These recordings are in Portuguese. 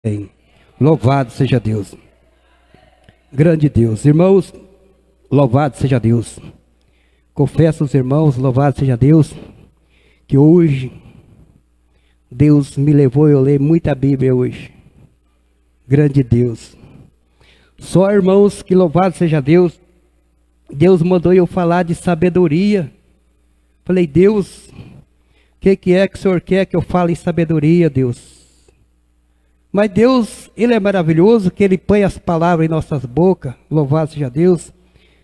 Amém. Louvado seja Deus. Grande Deus. Irmãos, louvado seja Deus. Confesso aos irmãos, louvado seja Deus, que hoje Deus me levou a eu ler muita Bíblia hoje. Grande Deus. Só, irmãos, que louvado seja Deus, Deus mandou eu falar de sabedoria. Falei, Deus, o que é que o Senhor quer que eu fale em sabedoria, Deus? Mas Deus, Ele é maravilhoso, que Ele põe as palavras em nossas bocas, louvado seja Deus.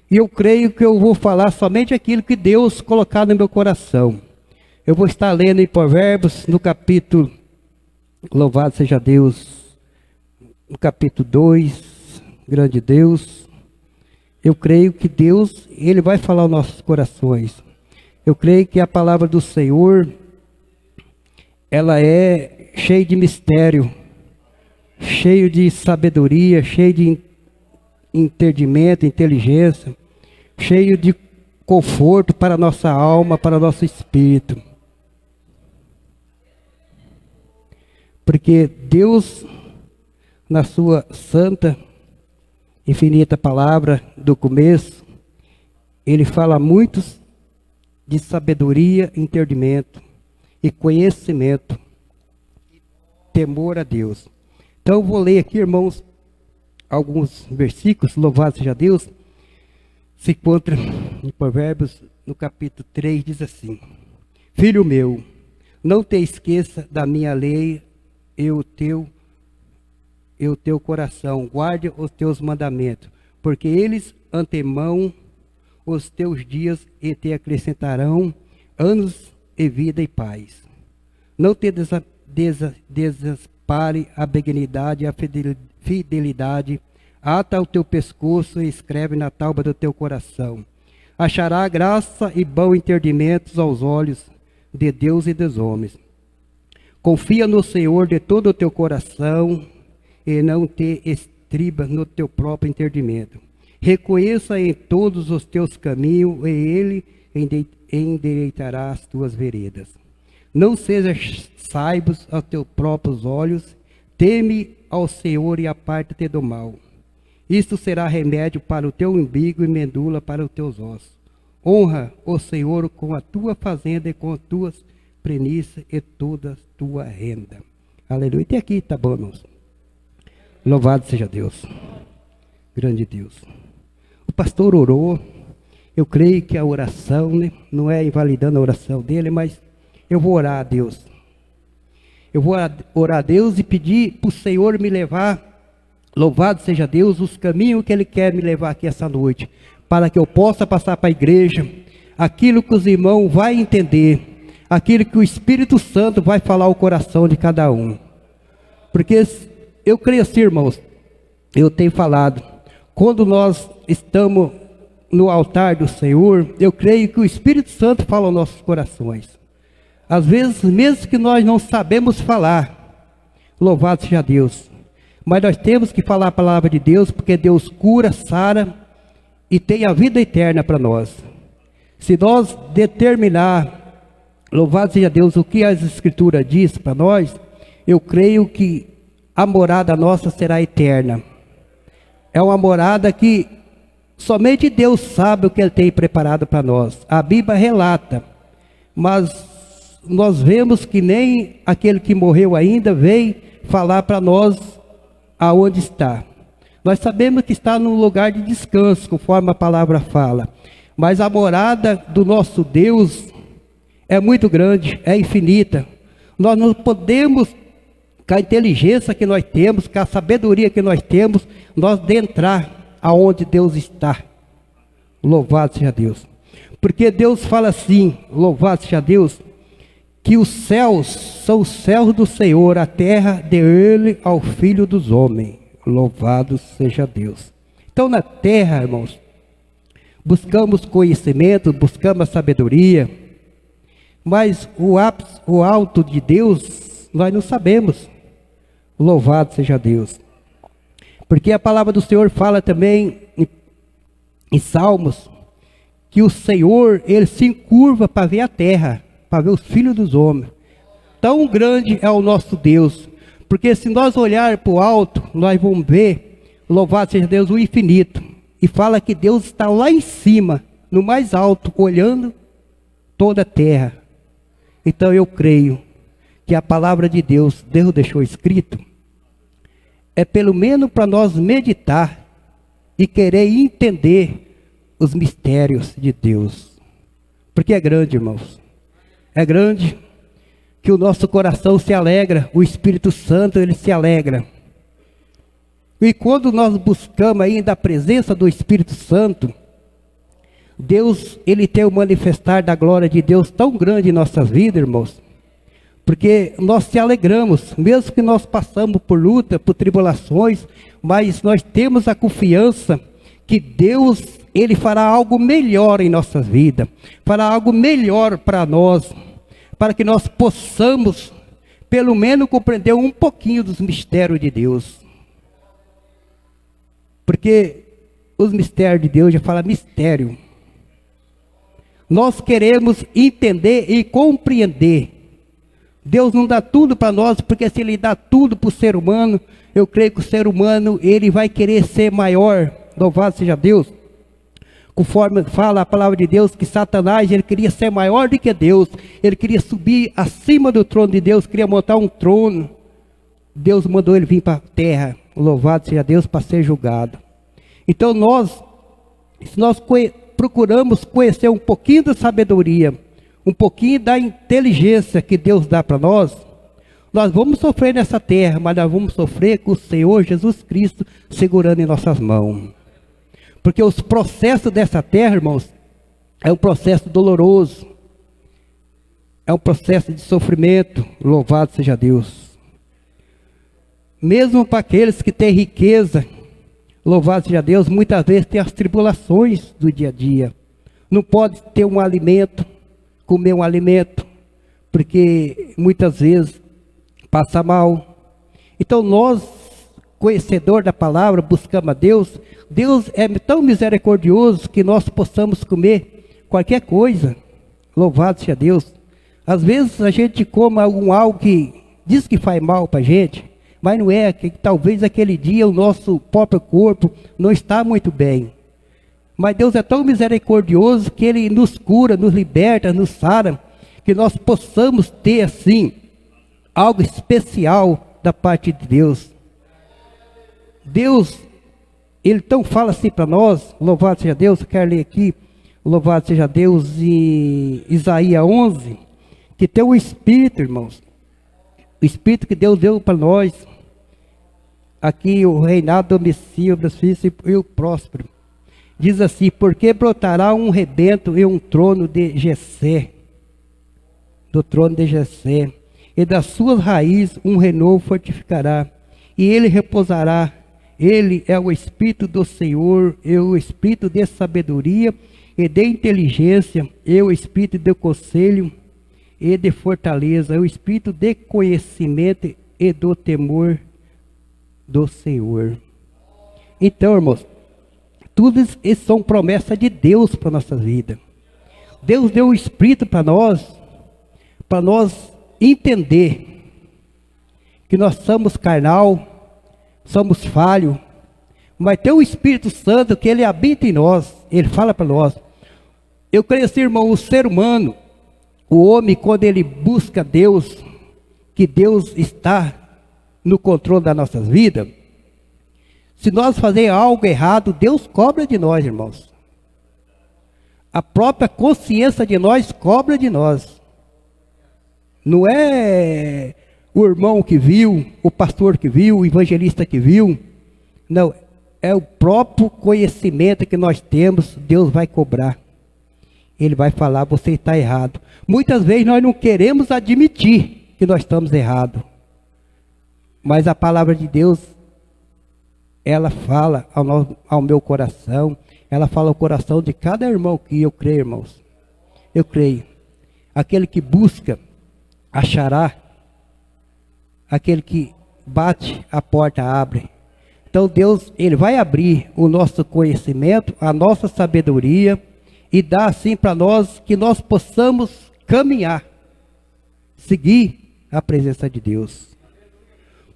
E eu creio que eu vou falar somente aquilo que Deus colocar no meu coração. Eu vou estar lendo em Provérbios, no capítulo, louvado seja Deus, no capítulo 2, grande Deus. Eu creio que Deus, Ele vai falar aos nossos corações. Eu creio que a palavra do Senhor, ela é cheia de mistério, cheio de sabedoria, cheio de entendimento, inteligência, cheio de conforto para a nossa alma, para o nosso espírito. Porque Deus, na sua santa, infinita palavra do começo, Ele fala muito de sabedoria, entendimento e conhecimento, temor a Deus. Então eu vou ler aqui, irmãos, alguns versículos, louvado seja Deus. Se encontra em Provérbios, no capítulo 3, diz assim: Filho meu, não te esqueça da minha lei e o teu coração, guarde os teus mandamentos, porque eles antemão os teus dias e te acrescentarão anos e vida e paz. Não te desampare a benignidade e a fidelidade, ata o teu pescoço e escreve na tábua do teu coração. Achará graça e bom entendimento aos olhos de Deus e dos homens. Confia no Senhor de todo o teu coração e não te estriba no teu próprio entendimento. Reconheça em todos os teus caminhos e Ele endireitará as tuas veredas. Não sejas saibos aos teus próprios olhos, teme ao Senhor e aparta-te do mal. Isto será remédio para o teu umbigo e medula para os teus ossos. Honra o Senhor com a tua fazenda e com as tuas prenícias e toda a tua renda. Aleluia. Até aqui, tá bom, irmãos? Louvado seja Deus. Grande Deus. O pastor orou. Eu creio que a oração, né, não é invalidando a oração dele, mas eu vou orar a Deus. Eu vou orar a Deus e pedir para o Senhor me levar, louvado seja Deus, os caminhos que Ele quer me levar aqui essa noite, para que eu possa passar para a igreja aquilo que os irmãos vão entender, aquilo que o Espírito Santo vai falar ao coração de cada um. Porque eu creio assim, irmãos, eu tenho falado, quando nós estamos no altar do Senhor, eu creio que o Espírito Santo fala aos nossos corações. Às vezes, mesmo que nós não sabemos falar, louvado seja Deus, mas nós temos que falar a palavra de Deus, porque Deus cura, sara e tem a vida eterna para nós. Se nós determinar, louvado seja Deus, o que as Escrituras diz para nós, eu creio que a morada nossa será eterna. É uma morada que somente Deus sabe o que Ele tem preparado para nós. A Bíblia relata, mas nós vemos que nem aquele que morreu ainda veio falar para nós aonde está. Nós sabemos que está num lugar de descanso, conforme a palavra fala. Mas a morada do nosso Deus é muito grande, é infinita. Nós não podemos, com a inteligência que nós temos, com a sabedoria que nós temos, nós adentrar aonde Deus está. Louvado seja Deus. Porque Deus fala assim, louvado seja Deus, que os céus são os céus do Senhor, a terra de Ele ao Filho dos homens. Louvado seja Deus. Então na terra, irmãos, buscamos conhecimento, buscamos a sabedoria, mas o ápice, o alto de Deus, nós não sabemos. Louvado seja Deus. Porque a palavra do Senhor fala também em Salmos, que o Senhor, Ele se encurva para ver a terra, para ver os filhos dos homens. Tão grande é o nosso Deus, Porque se nós olharmos para o alto, nós vamos ver, louvado seja Deus, o infinito. E fala que Deus está lá em cima, no mais alto, olhando toda a terra. Então eu creio que a palavra de Deus, Deus deixou escrito, é pelo menos para nós meditar e querer entender os mistérios de Deus. Porque é grande, irmãos. É grande que o nosso coração se alegra, o Espírito Santo, ele se alegra. E quando nós buscamos ainda a presença do Espírito Santo, Deus, ele tem o manifestar da glória de Deus tão grande em nossas vidas, irmãos, porque nós se alegramos, mesmo que nós passamos por luta, por tribulações, mas nós temos a confiança que Deus, ele fará algo melhor em nossas vidas, fará algo melhor para nós, para que nós possamos, pelo menos, compreender um pouquinho dos mistérios de Deus. Porque os mistérios de Deus, já fala mistério. Nós queremos entender e compreender. Deus não dá tudo para nós, porque se Ele dá tudo para o ser humano, eu creio que o ser humano, ele vai querer ser maior. Louvado seja Deus. Conforme fala a palavra de Deus, que Satanás, ele queria ser maior do que Deus. Ele queria subir acima do trono de Deus, queria montar um trono. Deus mandou ele vir para a terra. Louvado seja Deus, para ser julgado. Então se nós procuramos conhecer um pouquinho da sabedoria, um pouquinho da inteligência que Deus dá para nós vamos sofrer nessa terra, mas nós vamos sofrer com o Senhor Jesus Cristo segurando em nossas mãos. Porque os processos dessa terra, irmãos, é um processo doloroso, é um processo de sofrimento, louvado seja Deus. Mesmo para aqueles que têm riqueza, louvado seja Deus, muitas vezes tem as tribulações do dia a dia. Não pode ter um alimento, comer um alimento, porque muitas vezes passa mal. Então nós, conhecedor da palavra, buscamos a Deus. Deus é tão misericordioso que nós possamos comer qualquer coisa. Louvado seja Deus. Às vezes a gente come algo que diz que faz mal para a gente, mas não é, que talvez aquele dia o nosso próprio corpo não está muito bem. Mas Deus é tão misericordioso que Ele nos cura, nos liberta, nos sara, que nós possamos ter assim, algo especial da parte de Deus. Deus, Ele tão fala assim para nós, louvado seja Deus, eu quero ler aqui, louvado seja Deus, em Isaías 11, que tem o Espírito, irmãos, o Espírito que Deus deu para nós, aqui o reinado domicílio dos filhos e o próspero. Diz assim, porque brotará um rebento e um trono de Jessé, do trono de Jessé, e das suas raízes um renovo fortificará, e ele repousará. Ele é o Espírito do Senhor, é o Espírito de sabedoria e de inteligência, é o Espírito de conselho e de fortaleza, é o Espírito de conhecimento e do temor do Senhor. Então, irmãos, tudo isso são promessas de Deus para a nossa vida. Deus deu o Espírito para nós entender que nós somos carnal, somos falhos, mas tem o Espírito Santo que Ele habita em nós, Ele fala para nós. Eu creio assim, irmão, o ser humano, o homem, quando ele busca Deus, que Deus está no controle das nossas vidas, se nós fazermos algo errado, Deus cobra de nós, irmãos. A própria consciência de nós cobra de nós. Não é o irmão que viu, o pastor que viu, o evangelista que viu. Não, é o próprio conhecimento que nós temos, Deus vai cobrar. Ele vai falar, você está errado. Muitas vezes nós não queremos admitir que nós estamos errados. Mas a palavra de Deus, ela fala ao meu coração, ela fala ao coração de cada irmão que eu creio, irmãos. Eu creio. Aquele que busca, achará. Aquele que bate, a porta abre. Então Deus, Ele vai abrir o nosso conhecimento, a nossa sabedoria, e dar assim para nós, que nós possamos caminhar, seguir a presença de Deus.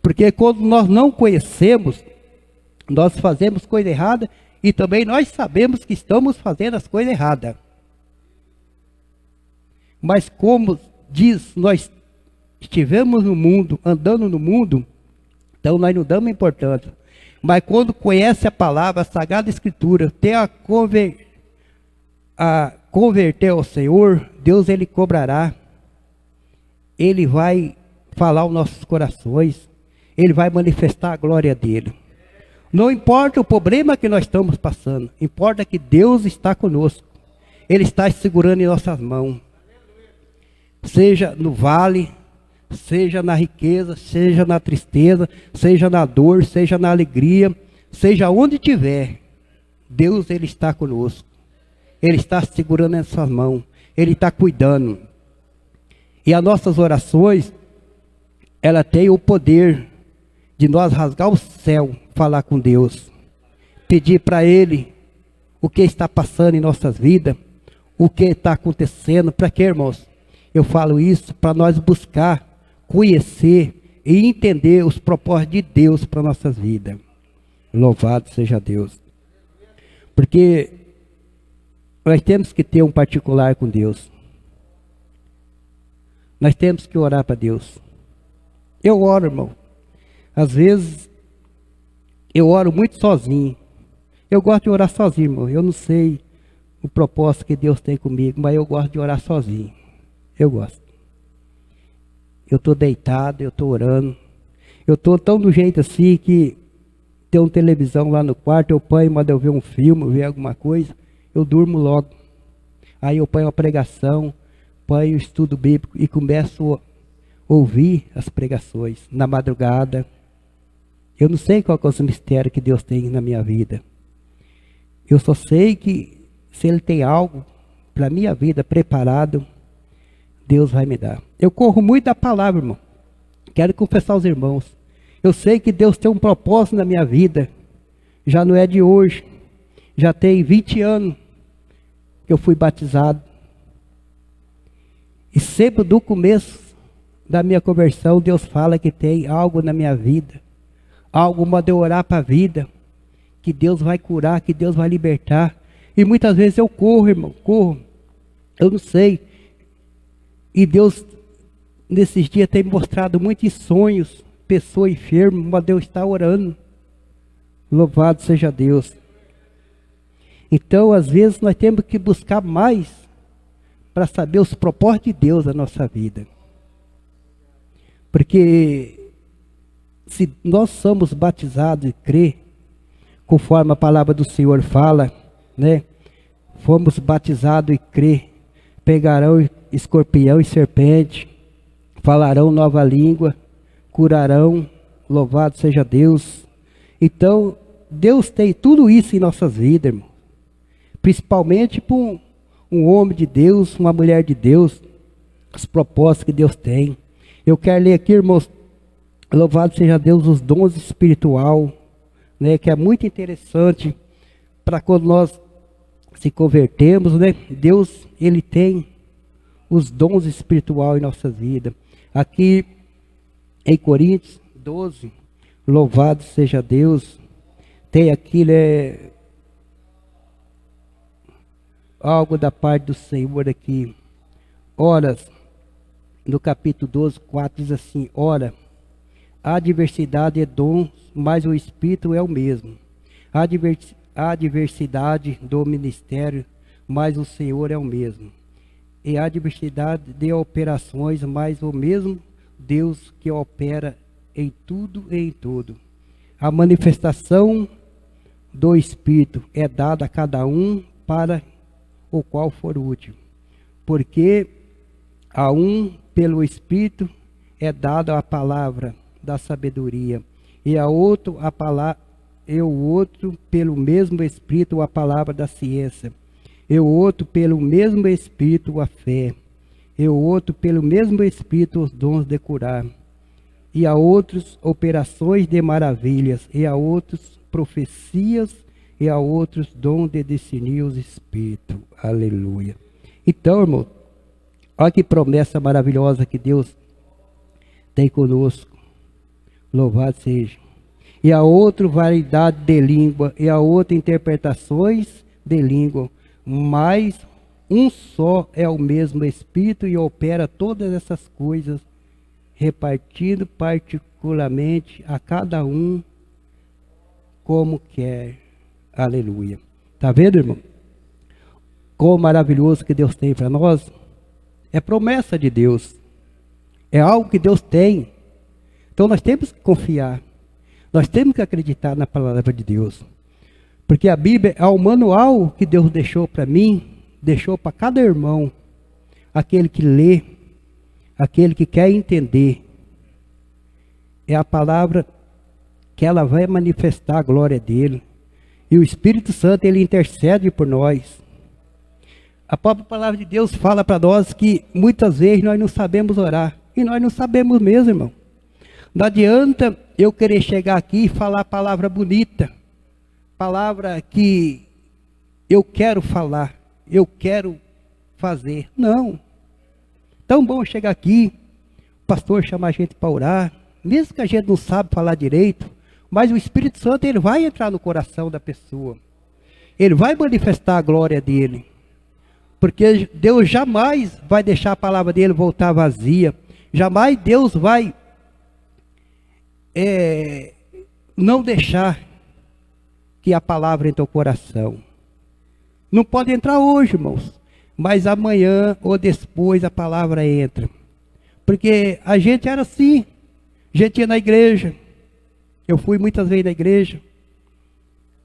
Porque quando nós não conhecemos, nós fazemos coisa errada e também nós sabemos que estamos fazendo as coisas erradas. Mas como diz, nós estivemos no mundo, andando no mundo, então nós não damos importância. Mas quando conhece a palavra, a Sagrada Escritura, tem a converter ao Senhor, Deus ele cobrará. Ele vai falar aos nossos corações. Ele vai manifestar a glória dele. Não importa o problema que nós estamos passando, importa que Deus está conosco. Ele está segurando em nossas mãos. Seja no vale, seja na riqueza, seja na tristeza, seja na dor, seja na alegria, seja onde tiver, Deus ele está conosco. Ele está segurando em suas mãos, ele está cuidando. E as nossas orações, ela tem o poder de nós rasgar o céu, falar com Deus, pedir para ele o que está passando em nossas vidas, o que está acontecendo. Para quê, irmãos? Eu falo isso para nós buscar, conhecer e entender os propósitos de Deus para nossas vidas. Louvado seja Deus. Porque nós temos que ter um particular com Deus. Nós temos que orar para Deus. Eu oro, irmão. Às vezes, eu oro muito sozinho. Eu gosto de orar sozinho, irmão. Eu não sei o propósito que Deus tem comigo, mas eu gosto de orar sozinho. Eu gosto. Eu estou deitado, eu estou orando. Eu estou tão do jeito assim que tem uma televisão lá no quarto, eu ponho, mando eu ver um filme, ver alguma coisa, eu durmo logo. Aí eu ponho uma pregação, ponho o estudo bíblico e começo a ouvir as pregações na madrugada. Eu não sei qual é o mistério que Deus tem na minha vida. Eu só sei que se Ele tem algo para a minha vida preparado, Deus vai me dar. Eu corro muito da palavra, irmão. Quero confessar aos irmãos. Eu sei que Deus tem um propósito na minha vida. Já não é de hoje. Já tem 20 anos que eu fui batizado. E sempre do começo da minha conversão, Deus fala que tem algo na minha vida. Algo manda eu orar para a vida. Que Deus vai curar, que Deus vai libertar. E muitas vezes eu corro, irmão, corro. Eu não sei. E Deus, nesses dias, tem mostrado muitos sonhos, pessoa enferma, mas Deus está orando. Louvado seja Deus. Então, às vezes, nós temos que buscar mais para saber os propósitos de Deus na nossa vida. Porque se nós somos batizados e crê, conforme a palavra do Senhor fala, né? Fomos batizados e crê, pegarão escorpião e serpente, falarão nova língua, curarão, louvado seja Deus. Então, Deus tem tudo isso em nossas vidas, irmão. Principalmente para um homem de Deus, uma mulher de Deus, os propósitos que Deus tem. Eu quero ler aqui, irmãos, louvado seja Deus, os dons espiritual, né, que é muito interessante para quando nós se convertemos, né? Deus, Ele tem os dons espirituais em nossa vida. Aqui em Coríntios 12, louvado seja Deus, tem aqui, né, algo da parte do Senhor aqui. Ora, no capítulo 12, 4 diz assim: ora, a diversidade é dons, mas o Espírito é o mesmo. A diversidade do ministério, mas o Senhor é o mesmo. E a diversidade de operações, mas o mesmo Deus que opera em tudo e em tudo. A manifestação do Espírito é dada a cada um para o qual for útil. Porque a um, pelo Espírito, é dada a palavra da sabedoria, e a outro a palavra, e o outro pelo mesmo Espírito a palavra da ciência, e o outro pelo mesmo Espírito a fé, e o outro pelo mesmo Espírito os dons de curar, e a outros operações de maravilhas, e a outros profecias, e a outros dons de discernir os espíritos. Aleluia. Então, irmão, olha que promessa maravilhosa que Deus tem conosco. Louvado seja. E a outra variedade de língua, e a outra interpretações de língua. Mas um só é o mesmo Espírito e opera todas essas coisas, repartindo particularmente a cada um como quer. Aleluia. Está vendo, irmão? Quão maravilhoso que Deus tem para nós. É promessa de Deus. É algo que Deus tem. Então nós temos que confiar. Nós temos que acreditar na palavra de Deus. Porque a Bíblia é o manual que Deus deixou para mim, deixou para cada irmão. Aquele que lê, aquele que quer entender. É a palavra que ela vai manifestar a glória dele. E o Espírito Santo, ele intercede por nós. A própria palavra de Deus fala para nós que muitas vezes nós não sabemos orar. E nós não sabemos mesmo, irmão. Não adianta eu querer chegar aqui e falar palavra bonita. Palavra que eu quero falar. Eu quero fazer. Não. Tão bom chegar aqui, o pastor chamar a gente para orar. Mesmo que a gente não sabe falar direito. Mas o Espírito Santo, ele vai entrar no coração da pessoa. Ele vai manifestar a glória dele. Porque Deus jamais vai deixar a palavra dele voltar vazia. Jamais Deus vai não deixar que a palavra entre o coração. Não pode entrar hoje, irmãos. Mas amanhã ou depois a palavra entra. Porque a gente era assim. A gente ia na igreja. Eu fui muitas vezes na igreja.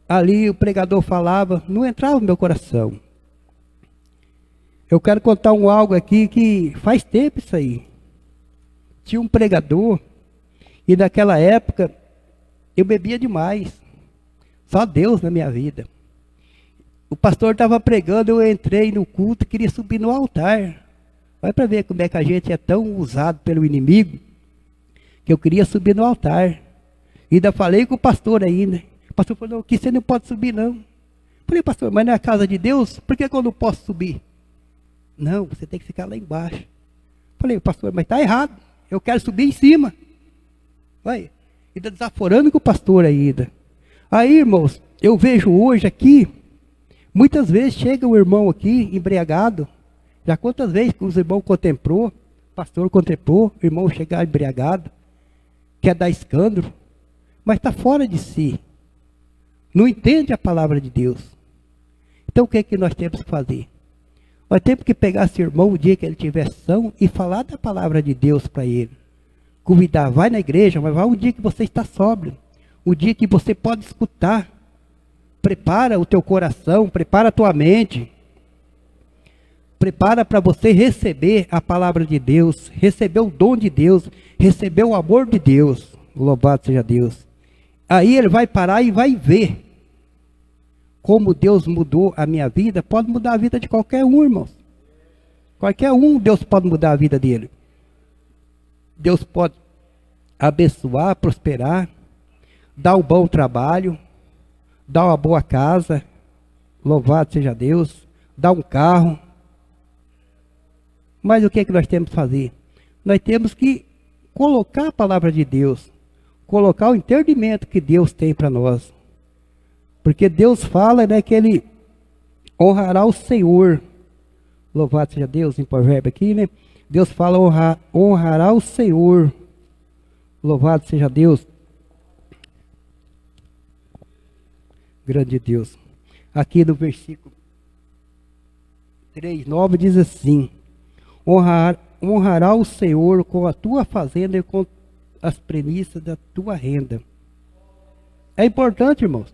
Ali o pregador falava, não entrava no meu coração. Eu quero contar algo aqui que faz tempo isso aí. Tinha um pregador, e naquela época eu bebia demais. Só Deus na minha vida. O pastor estava pregando, eu entrei no culto e queria subir no altar. Vai para ver como é que a gente é tão usado pelo inimigo, que eu queria subir no altar. E ainda falei com o pastor ainda. O pastor falou, que você não pode subir não. Falei, pastor, mas não é a casa de Deus? Por que eu não posso subir? Não, você tem que ficar lá embaixo. Falei, pastor, mas está errado. Eu quero subir em cima. Vai, ainda desaforando com o pastor ainda. Aí, irmãos, eu vejo hoje aqui, muitas vezes chega um irmão aqui, embriagado. Já quantas vezes que os irmãos contemplou, o pastor contemplou, o irmão chegar embriagado, quer dar escândalo, mas está fora de si. Não entende a palavra de Deus. Então o que é que nós temos que fazer? Nós temos que pegar esse irmão o dia que ele tiver são e falar da palavra de Deus para ele. Convidar, vai na igreja, mas vai um dia que você está sóbrio. Um dia que você pode escutar. Prepara o teu coração, prepara a tua mente. Prepara para você receber a palavra de Deus, receber o dom de Deus, receber o amor de Deus. Louvado seja Deus. Aí ele vai parar e vai ver como Deus mudou a minha vida. Pode mudar a vida de qualquer um, irmãos. Qualquer um, Deus pode mudar a vida dele. Deus pode abençoar, prosperar, dar um bom trabalho, dar uma boa casa, louvado seja Deus, dar um carro. Mas o que é que nós temos que fazer? Nós temos que colocar a palavra de Deus, colocar o entendimento que Deus tem para nós. Porque Deus fala, né, que Ele honrará o Senhor. Louvado seja Deus, em provérbio aqui, né? Deus fala, honrará o Senhor. Louvado seja Deus. Grande Deus. Aqui no versículo 3:9 diz assim: honrará o Senhor com a tua fazenda e com as premissas da tua renda. É importante, irmãos.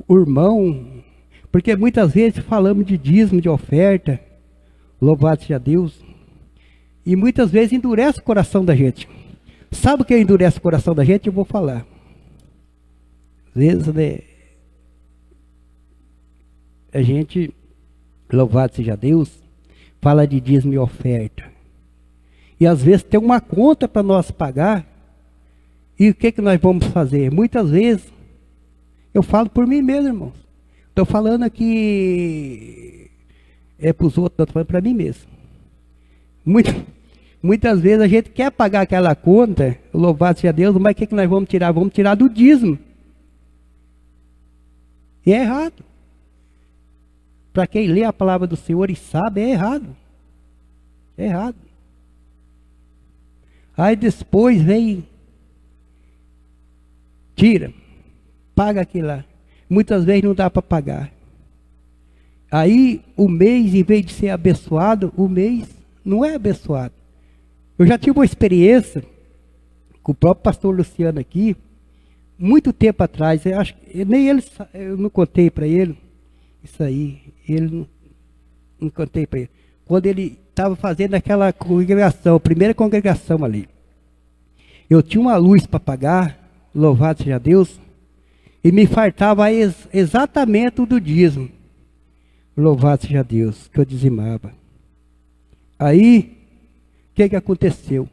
O irmão, porque muitas vezes falamos de dízimo, de oferta, louvado seja Deus, e muitas vezes endurece o coração da gente. Sabe o que endurece o coração da gente? Eu vou falar. Às vezes, né, a gente, louvado seja Deus, fala de dízimo e oferta. E às vezes tem uma conta para nós pagar, e o que que nós vamos fazer? Muitas vezes, eu falo por mim mesmo, irmãos. Estou falando aqui para os outros, não estou falando para mim mesmo. Muitas vezes a gente quer pagar aquela conta, louvado seja Deus, mas o que nós vamos tirar? Vamos tirar do dízimo. E é errado. Para quem lê a palavra do Senhor e sabe, é errado. É errado. Aí depois vem, tira, paga aquilo lá. Muitas vezes não dá para pagar. Aí o mês, em vez de ser abençoado, o mês não é abençoado. Eu já tive uma experiência com o próprio pastor Luciano aqui, muito tempo atrás. Eu acho, nem ele, eu não contei para ele isso aí. Ele não contei para ele. Quando ele estava fazendo aquela congregação, primeira congregação ali. Eu tinha uma luz para pagar, louvado seja Deus, e me faltava exatamente o do dízimo. Louvado seja Deus, que eu dizimava. Aí, o que aconteceu?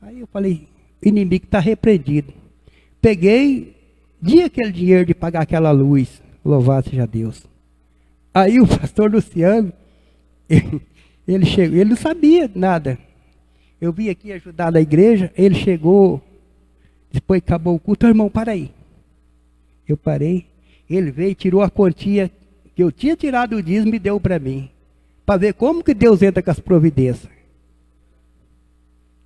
Aí eu falei, o inimigo está repreendido. Peguei, di aquele dinheiro de pagar aquela luz, louvado seja Deus. Aí o pastor Luciano, ele chegou, ele não sabia nada. Eu vim aqui ajudar na igreja, ele chegou, depois acabou o culto, irmão, para aí. Eu parei, ele veio, tirou a quantia que eu tinha tirado o dízimo e deu para mim, para ver como que Deus entra com as providências.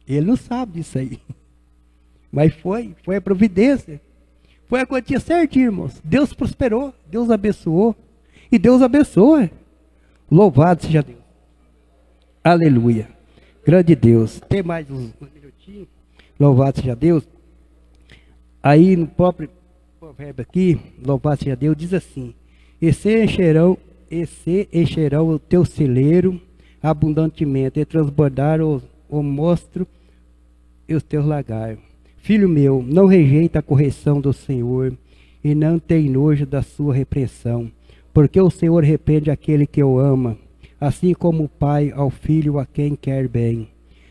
Ele não sabe disso aí, mas foi a providência, foi a quantia certinha, irmãos. Deus prosperou, Deus abençoou, e Deus abençoa. Louvado seja Deus. Aleluia. Grande Deus. Tem mais uns minutinhos. Louvado seja Deus. Aí no próprio provérbio aqui, louvado seja Deus, diz assim: e se encherão o teu celeiro abundantemente, e transbordar o mostro e os teus lagares. Filho meu, não rejeita a correção do Senhor, e não tem nojo da sua repreensão, porque o Senhor repreende aquele que o ama, assim como o pai ao filho a quem quer bem.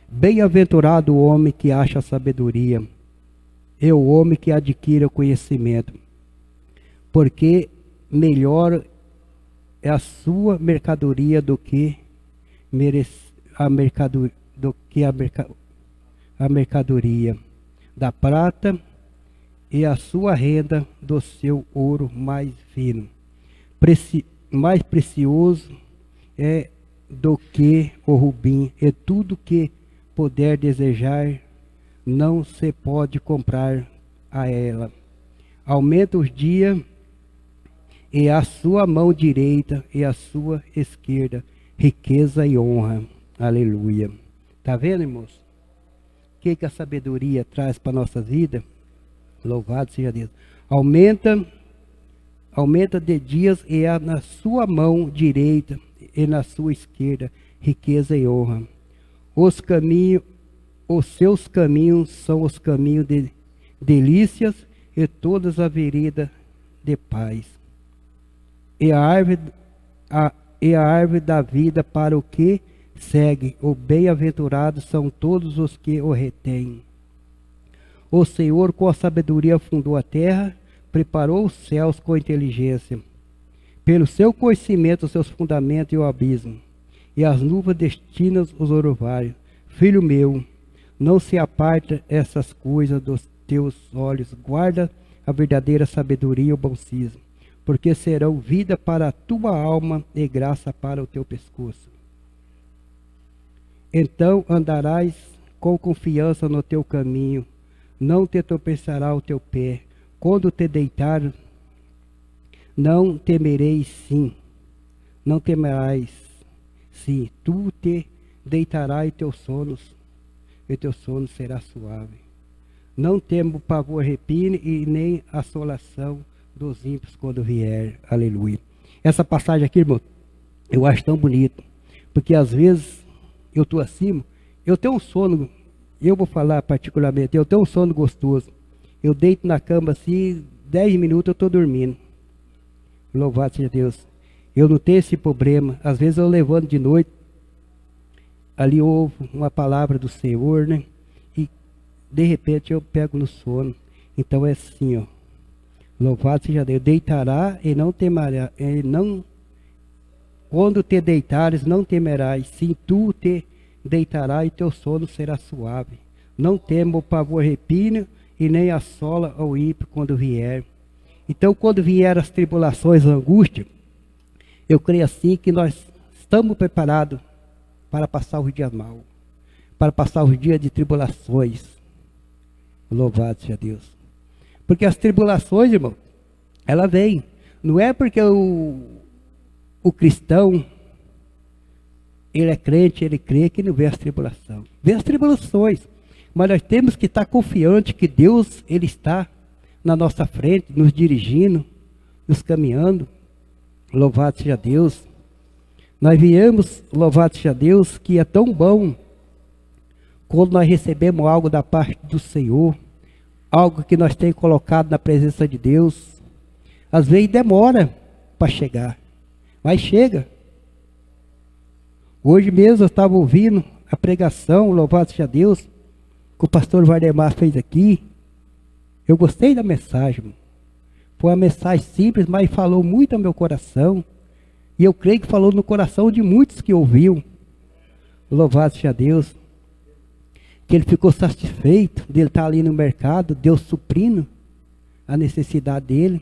Bem-aventurado o homem que acha sabedoria, e o homem que adquire o conhecimento, porque melhor é a sua mercadoria do que a mercadoria da prata, e a sua renda do seu ouro mais fino. Mais precioso é do que o rubim, e tudo que puder desejar não se pode comprar a ela. Aumenta os dias, e a sua mão direita e a sua esquerda, riqueza e honra. Aleluia. Está vendo, irmãos? O que a sabedoria traz para a nossa vida? Louvado seja Deus. Aumenta de dias, e há na sua mão direita e na sua esquerda, riqueza e honra. Os seus caminhos são os caminhos de delícias, e todas a vereda de paz. E a árvore da vida para o que segue, o bem-aventurado são todos os que o retêm. O Senhor com a sabedoria fundou a terra, preparou os céus com inteligência. Pelo seu conhecimento, os seus fundamentos e o abismo, e as nuvens destinam os orvalhos. Filho meu, não se aparta essas coisas dos teus olhos, guarda a verdadeira sabedoria e o bom siso, porque serão vida para a tua alma e graça para o teu pescoço. Então andarás com confiança no teu caminho, não te tropeçará o teu pé. Quando te deitar, não temereis sim, não temerás sim, tu te deitarás e teu sono será suave. Não temo pavor repine, e nem assolação dos ímpios quando vier. Aleluia. Essa passagem aqui, irmão, eu acho tão bonito, porque às vezes eu estou acima, eu tenho um sono, eu vou falar particularmente, eu tenho um sono gostoso. Eu deito na cama assim, 10 minutos eu estou dormindo. Louvado seja Deus. Eu não tenho esse problema. Às vezes eu levanto de noite, ali ouvo uma palavra do Senhor, né? E de repente eu pego no sono. Então é assim, ó. Louvado seja Deus. Deitará e não temerá, quando te deitares, não temerás. Sim, tu te deitará e teu sono será suave. Não tema o pavor repino e nem assola ao ímpio quando vier. Então, quando vier as tribulações, a angústia, eu creio assim que nós estamos preparados para passar os dias maus, para passar os dias de tribulações. Louvado seja Deus. Porque as tribulações, irmão, ela vem. Não é porque o cristão, ele é crente, ele crê que não vê as tribulações. Vê as tribulações. Mas nós temos que estar confiantes que Deus, ele está na nossa frente, nos dirigindo, nos caminhando. Louvado seja Deus. Nós viemos, louvado seja Deus, que é tão bom quando nós recebemos algo da parte do Senhor, algo que nós temos colocado na presença de Deus. Às vezes demora para chegar, mas chega. Hoje mesmo eu estava ouvindo a pregação, louvado seja Deus, que o pastor Vardemar fez aqui. Eu gostei da mensagem, irmão. Foi uma mensagem simples, mas falou muito ao meu coração. E eu creio que falou no coração de muitos que ouviu. Louvado seja Deus. Que ele ficou satisfeito de ele estar ali no mercado, Deus suprindo a necessidade dele.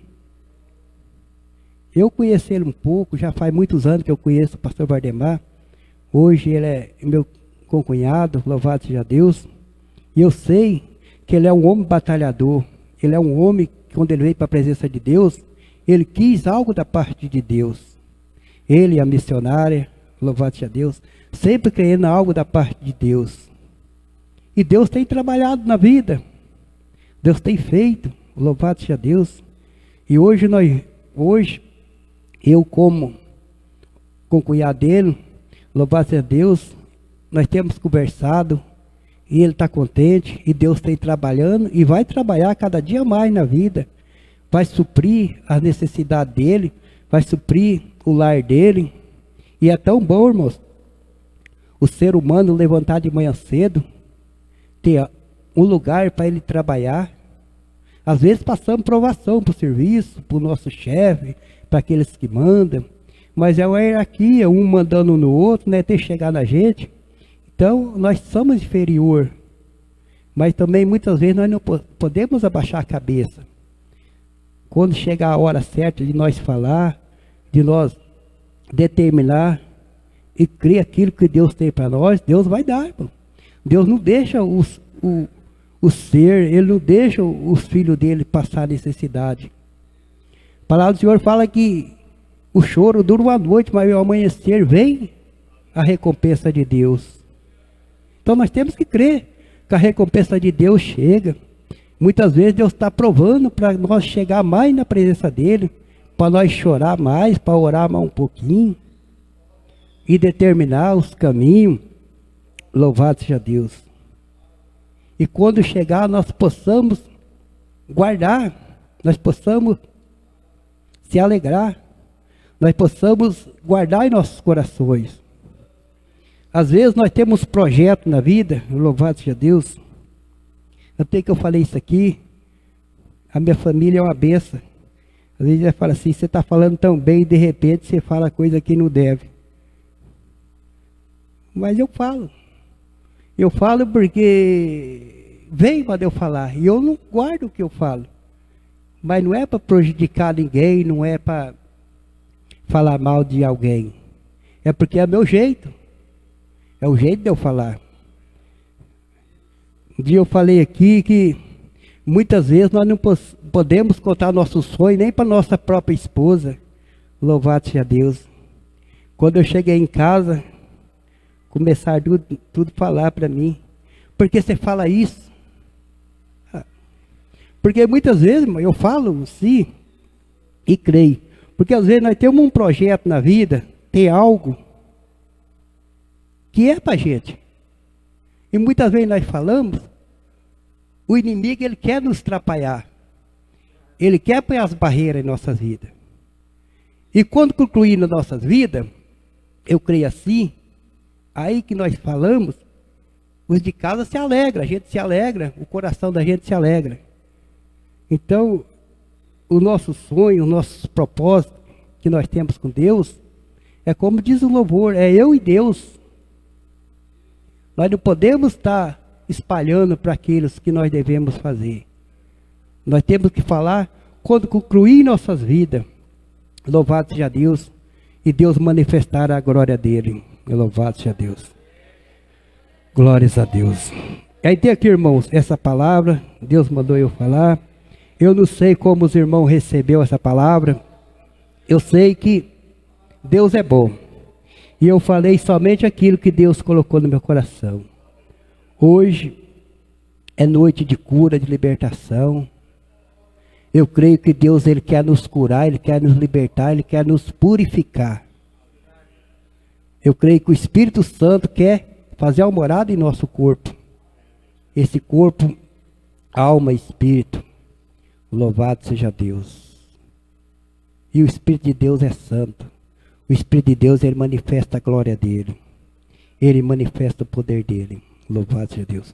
Eu conheci ele um pouco, já faz muitos anos que eu conheço o pastor Vardemar. Hoje ele é meu concunhado, louvado seja Deus. E eu sei que ele é um homem batalhador. Ele é um homem que, quando ele veio para a presença de Deus, ele quis algo da parte de Deus. Ele e a missionária, louvado seja Deus, sempre querendo algo da parte de Deus. E Deus tem trabalhado na vida. Deus tem feito, louvado seja Deus. E hoje eu como concunhado dele, louvado seja Deus, nós temos conversado. E ele está contente, e Deus tem trabalhando, e vai trabalhar cada dia mais na vida. Vai suprir a necessidade dele, vai suprir o lar dele. E é tão bom, irmãos, o ser humano levantar de manhã cedo, ter um lugar para ele trabalhar. Às vezes passamos provação para o serviço, para o nosso chefe, para aqueles que mandam. Mas é uma hierarquia, um mandando no outro, né, até chegar na gente. Então, nós somos inferior, mas também muitas vezes nós não podemos abaixar a cabeça. Quando chegar a hora certa de nós falar, de nós determinar e crer aquilo que Deus tem para nós, Deus vai dar, irmão. Deus não deixa o ser, Ele não deixa os filhos dele passar necessidade. A palavra do Senhor fala que o choro dura uma noite, mas ao amanhecer vem a recompensa de Deus. Então nós temos que crer que a recompensa de Deus chega. Muitas vezes Deus está provando para nós chegar mais na presença dEle, para nós chorar mais, para orar mais um pouquinho, e determinar os caminhos. Louvado seja Deus. E quando chegar, nós possamos guardar, nós possamos se alegrar, nós possamos guardar em nossos corações. Às vezes nós temos projetos na vida, louvado seja Deus. Até que eu falei isso aqui, a minha família é uma benção. Às vezes ela fala assim, você está falando tão bem e de repente você fala coisa que não deve. Mas eu falo. Eu falo porque vem para eu falar. E eu não guardo o que eu falo. Mas não é para prejudicar ninguém, não é para falar mal de alguém. É porque é meu jeito. É o jeito de eu falar. Um dia eu falei aqui que muitas vezes nós não podemos contar nossos sonhos nem para nossa própria esposa. Louvado seja Deus. Quando eu cheguei em casa, começaram tudo a falar para mim. Por que você fala isso? Porque muitas vezes eu falo sim e creio. Porque às vezes nós temos um projeto na vida, tem algo que é para a gente. E muitas vezes nós falamos, o inimigo ele quer nos atrapalhar. Ele quer pôr as barreiras em nossas vidas. E quando concluir nas nossas vidas, eu creio assim, aí que nós falamos, os de casa se alegram, a gente se alegra, o coração da gente se alegra. Então, o nosso sonho, os nossos propósitos que nós temos com Deus, é como diz o louvor, é eu e Deus. Nós não podemos estar espalhando para aqueles que nós devemos fazer. Nós temos que falar quando concluir nossas vidas. Louvado seja Deus. E Deus manifestar a glória dele. Louvado seja Deus. Glórias a Deus. Aí tem aqui, irmãos, essa palavra. Deus mandou eu falar. Eu não sei como os irmãos receberam essa palavra. Eu sei que Deus é bom. E eu falei somente aquilo que Deus colocou no meu coração. Hoje é noite de cura, de libertação. Eu creio que Deus, Ele quer nos curar, Ele quer nos libertar, Ele quer nos purificar. Eu creio que o Espírito Santo quer fazer uma morada em nosso corpo. Esse corpo, alma e espírito. Louvado seja Deus. E o Espírito de Deus é santo. O Espírito de Deus, Ele manifesta a glória dEle. Ele manifesta o poder dEle. Louvado seja Deus.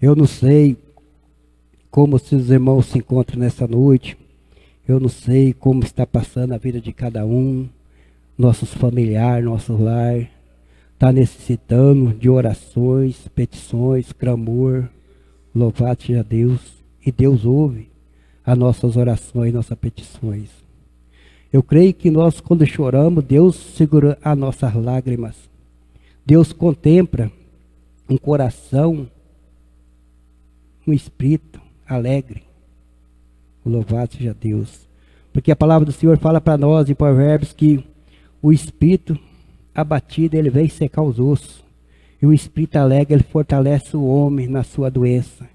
Eu não sei como os irmãos se encontram nessa noite. Eu não sei como está passando a vida de cada um. Nossos familiares, nosso lar. Está necessitando de orações, petições, clamor. Louvado seja Deus. E Deus ouve as nossas orações, nossas petições. Eu creio que nós, quando choramos, Deus segura as nossas lágrimas. Deus contempla um coração, um espírito alegre. Louvado seja Deus. Porque a palavra do Senhor fala para nós em Provérbios que o espírito abatido, ele vem secar os ossos. E o espírito alegre, ele fortalece o homem na sua doença.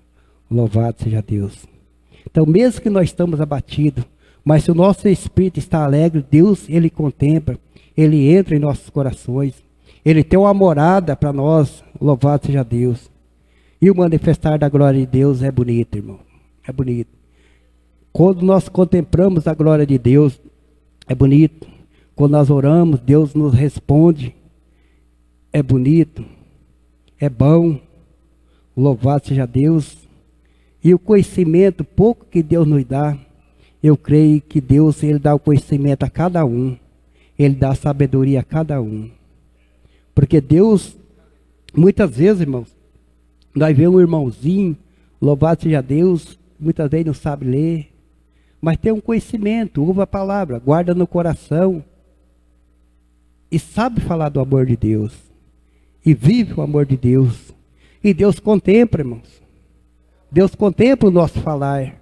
Louvado seja Deus. Então, mesmo que nós estamos abatidos, mas se o nosso espírito está alegre, Deus, Ele contempla, Ele entra em nossos corações, Ele tem uma morada para nós, louvado seja Deus. E o manifestar da glória de Deus é bonito, irmão, é bonito. Quando nós contemplamos a glória de Deus, é bonito. Quando nós oramos, Deus nos responde, é bonito, é bom, louvado seja Deus. E o conhecimento, pouco que Deus nos dá, eu creio que Deus, Ele dá o conhecimento a cada um. Ele dá a sabedoria a cada um. Porque Deus, muitas vezes, irmãos, nós vemos um irmãozinho, louvado seja Deus, muitas vezes não sabe ler, mas tem um conhecimento, ouve a palavra, guarda no coração, e sabe falar do amor de Deus, e vive o amor de Deus. E Deus contempla, irmãos. Deus contempla o nosso falar.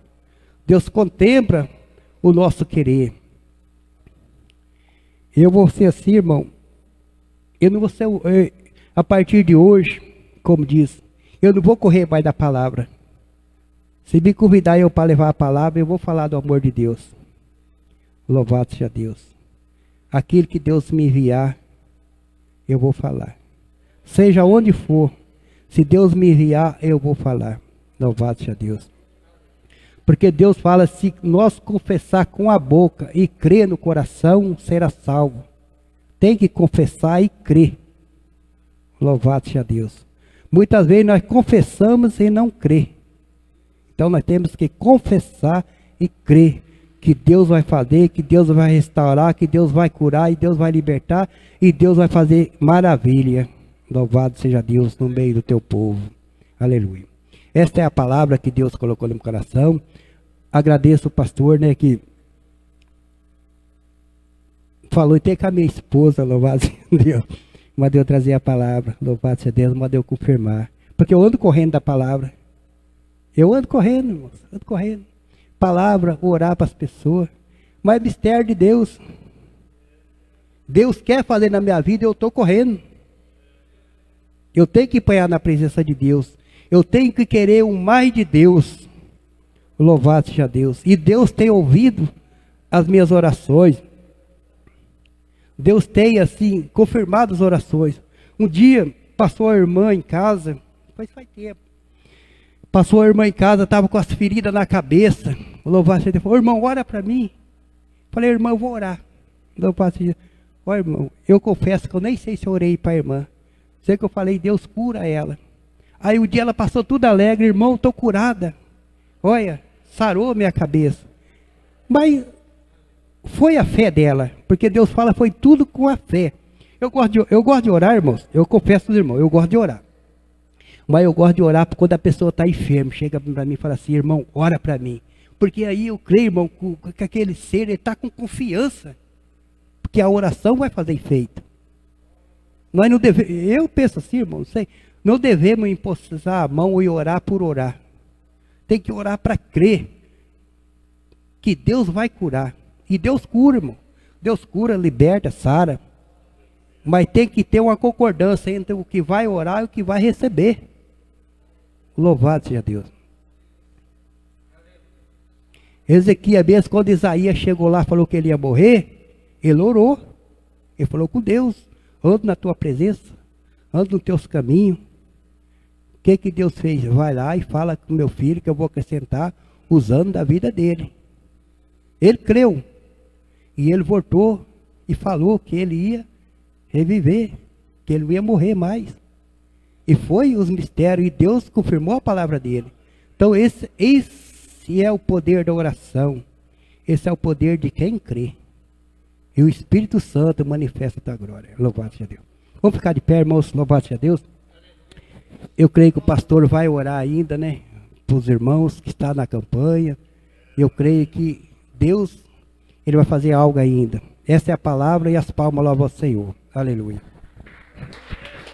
Deus contempla o nosso querer. Eu vou ser assim, irmão. Eu não vou ser, a partir de hoje, como diz, eu não vou correr mais da palavra. Se me convidar eu para levar a palavra, eu vou falar do amor de Deus. Louvado seja Deus. Aquilo que Deus me enviar, eu vou falar. Seja onde for, se Deus me enviar, eu vou falar. Louvado seja Deus. Porque Deus fala, se nós confessar com a boca e crer no coração, será salvo. Tem que confessar e crer. Louvado seja Deus. Muitas vezes nós confessamos e não crer. Então nós temos que confessar e crer que Deus vai fazer, que Deus vai restaurar, que Deus vai curar, e Deus vai libertar, e Deus vai fazer maravilha. Louvado seja Deus no meio do teu povo. Aleluia. Esta é a palavra que Deus colocou no meu coração. Agradeço o pastor, né, que falou até com a minha esposa, louvado seja Deus. Mandei eu trazer a palavra, louvado seja Deus, mandei eu confirmar. Porque eu ando correndo da palavra. Eu ando correndo, irmãos, ando correndo. Palavra, orar para as pessoas. Mas é mistério de Deus. Deus quer fazer na minha vida, eu estou correndo. Eu tenho que apanhar na presença de Deus. Eu tenho que querer o mais de Deus. Louvado seja Deus. E Deus tem ouvido as minhas orações. Deus tem, assim, confirmado as orações. Um dia, passou a irmã em casa. Faz tempo. Passou a irmã em casa, estava com as feridas na cabeça. Louvado seja Deus. Falou, irmão, ora para mim. Falei, irmão, eu vou orar. Louvado seja Deus. Ó, irmão, eu confesso que eu nem sei se eu orei para a irmã. Sei que eu falei, Deus cura ela. Aí o dia ela passou tudo alegre, irmão, estou curada. Olha, sarou minha cabeça. Mas foi a fé dela, porque Deus fala, foi tudo com a fé. Eu gosto de orar, irmãos. Eu confesso aos irmãos, eu gosto de orar. Mas eu gosto de orar quando a pessoa está enferma. Chega para mim e fala assim, irmão, ora para mim. Porque aí eu creio, irmão, que aquele ser está com confiança. Porque a oração vai fazer efeito. Nós não devemos, eu penso assim, irmão, não devemos impostar a mão e orar por orar. Tem que orar para crer que Deus vai curar. E Deus cura, irmão. Deus cura, liberta, sara. Mas tem que ter uma concordância entre o que vai orar e o que vai receber. Louvado seja Deus. Ezequias mesmo, quando Isaías chegou lá e falou que ele ia morrer, ele orou. Ele falou com Deus, ando na tua presença, ando nos teus caminhos. O que Deus fez? Vai lá e fala com meu filho que eu vou acrescentar os anos da vida dele. Ele creu. E ele voltou e falou que ele ia reviver, que ele não ia morrer mais. E foi os mistérios, e Deus confirmou a palavra dele. Então esse é o poder da oração. Esse é o poder de quem crê. E o Espírito Santo manifesta a tua glória. Louvado seja Deus. Vamos ficar de pé, irmãos, louvado seja Deus. Eu creio que o pastor vai orar ainda, né? Para os irmãos que estão na campanha. Eu creio que Deus, Ele vai fazer algo ainda. Essa é a palavra e as palmas louvam ao Senhor. Aleluia.